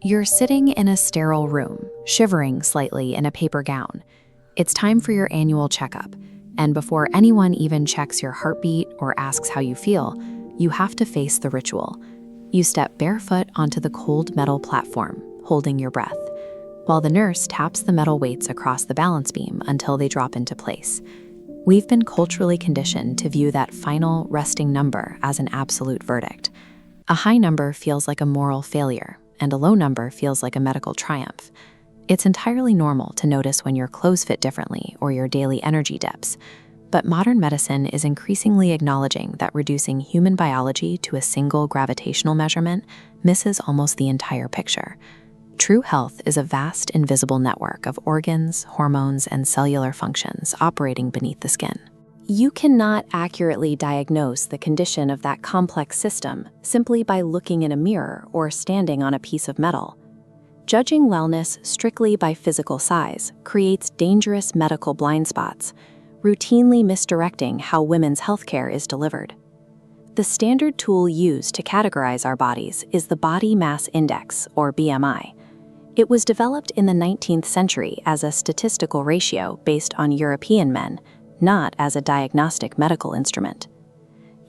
You're sitting in a sterile room, shivering slightly in a paper gown. It's time for your annual checkup, and before anyone even checks your heartbeat or asks how you feel, you have to face the ritual. You step barefoot onto the cold metal platform, holding your breath, while the nurse taps the metal weights across the balance beam until they drop into place. We've been culturally conditioned to view that final resting number as an absolute verdict. A high number feels like a moral failure, and a low number feels like a medical triumph. It's entirely normal to notice when your clothes fit differently or your daily energy dips, but modern medicine is increasingly acknowledging that reducing human biology to a single gravitational measurement misses almost the entire picture. True health is a vast, invisible network of organs, hormones, and cellular functions operating beneath the skin. You cannot accurately diagnose the condition of that complex system simply by looking in a mirror or standing on a piece of metal. Judging wellness strictly by physical size creates dangerous medical blind spots, routinely misdirecting how women's healthcare is delivered. The standard tool used to categorize our bodies is the Body Mass Index, or BMI. It was developed in the 19th century as a statistical ratio based on European men, not as a diagnostic medical instrument.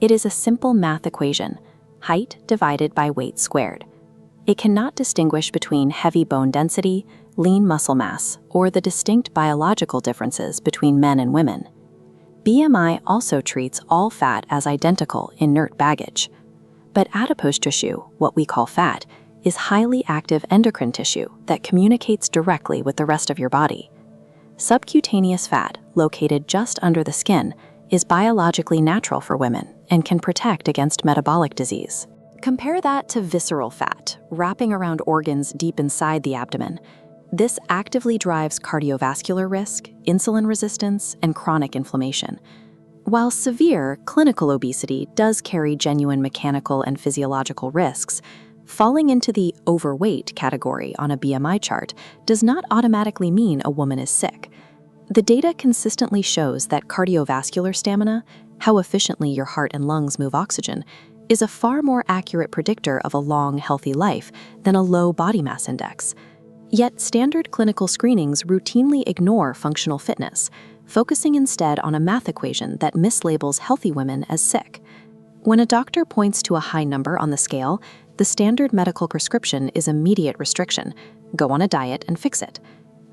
It is a simple math equation, height divided by weight squared. It cannot distinguish between heavy bone density, lean muscle mass, or the distinct biological differences between men and women. BMI also treats all fat as identical inert baggage. But adipose tissue, what we call fat, is highly active endocrine tissue that communicates directly with the rest of your body. Subcutaneous fat, located just under the skin, is biologically natural for women and can protect against metabolic disease. Compare that to visceral fat, wrapping around organs deep inside the abdomen. This actively drives cardiovascular risk, insulin resistance, and chronic inflammation. While severe clinical obesity does carry genuine mechanical and physiological risks, falling into the overweight category on a BMI chart does not automatically mean a woman is sick. The data consistently shows that cardiovascular stamina, how efficiently your heart and lungs move oxygen, is a far more accurate predictor of a long, healthy life than a low body mass index. Yet standard clinical screenings routinely ignore functional fitness, focusing instead on a math equation that mislabels healthy women as sick. When a doctor points to a high number on the scale, the standard medical prescription is immediate restriction. Go on a diet and fix it.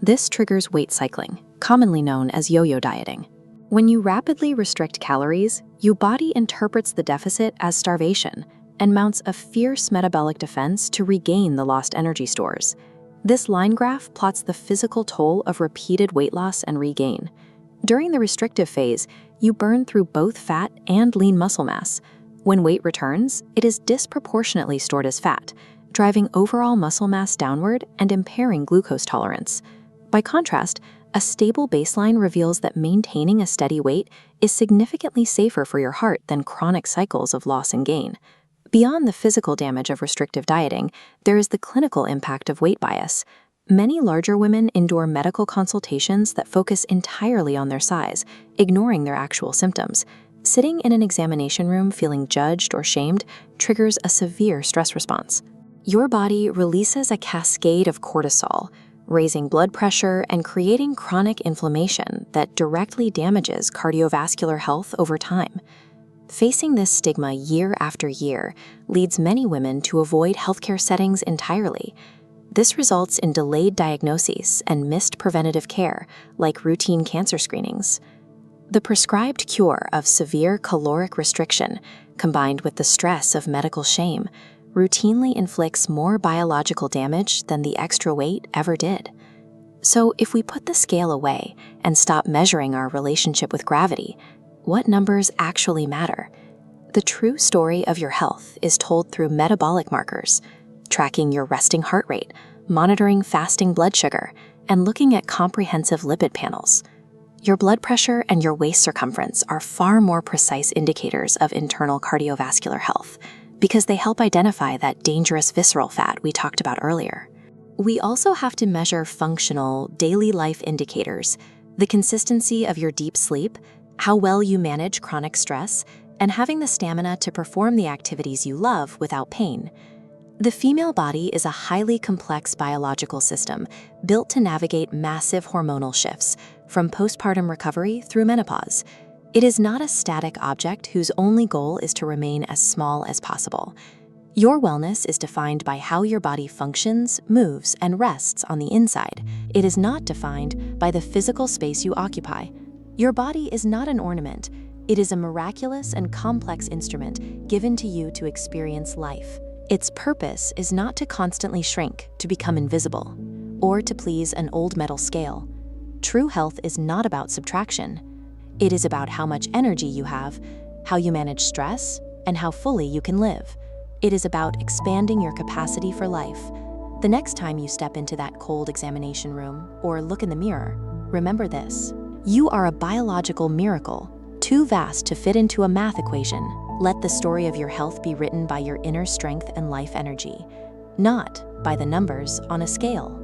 This triggers weight cycling, commonly known as yo-yo dieting. When you rapidly restrict calories, your body interprets the deficit as starvation and mounts a fierce metabolic defense to regain the lost energy stores. This line graph plots the physical toll of repeated weight loss and regain. During the restrictive phase, you burn through both fat and lean muscle mass. When weight returns, it is disproportionately stored as fat, driving overall muscle mass downward and impairing glucose tolerance. By contrast, a stable baseline reveals that maintaining a steady weight is significantly safer for your heart than chronic cycles of loss and gain. Beyond the physical damage of restrictive dieting, there is the clinical impact of weight bias. Many larger women endure medical consultations that focus entirely on their size, ignoring their actual symptoms. Sitting in an examination room feeling judged or shamed triggers a severe stress response. Your body releases a cascade of cortisol, raising blood pressure and creating chronic inflammation that directly damages cardiovascular health over time. Facing this stigma year after year leads many women to avoid healthcare settings entirely. This results in delayed diagnoses and missed preventative care, like routine cancer screenings. The prescribed cure of severe caloric restriction, combined with the stress of medical shame, routinely inflicts more biological damage than the extra weight ever did. So if we put the scale away and stop measuring our relationship with gravity, what numbers actually matter? The true story of your health is told through metabolic markers, tracking your resting heart rate, monitoring fasting blood sugar, and looking at comprehensive lipid panels. Your blood pressure and your waist circumference are far more precise indicators of internal cardiovascular health because they help identify that dangerous visceral fat we talked about earlier. We also have to measure functional, daily life indicators, the consistency of your deep sleep, how well you manage chronic stress, and having the stamina to perform the activities you love without pain. The female body is a highly complex biological system built to navigate massive hormonal shifts, from postpartum recovery through menopause. It is not a static object whose only goal is to remain as small as possible. Your wellness is defined by how your body functions, moves, and rests on the inside. It is not defined by the physical space you occupy. Your body is not an ornament. It is a miraculous and complex instrument given to you to experience life. Its purpose is not to constantly shrink, to become invisible, or to please an old metal scale. True health is not about subtraction. It is about how much energy you have, how you manage stress, and how fully you can live. It is about expanding your capacity for life. The next time you step into that cold examination room or look in the mirror, remember this: you are a biological miracle, too vast to fit into a math equation. Let the story of your health be written by your inner strength and life energy, not by the numbers on a scale.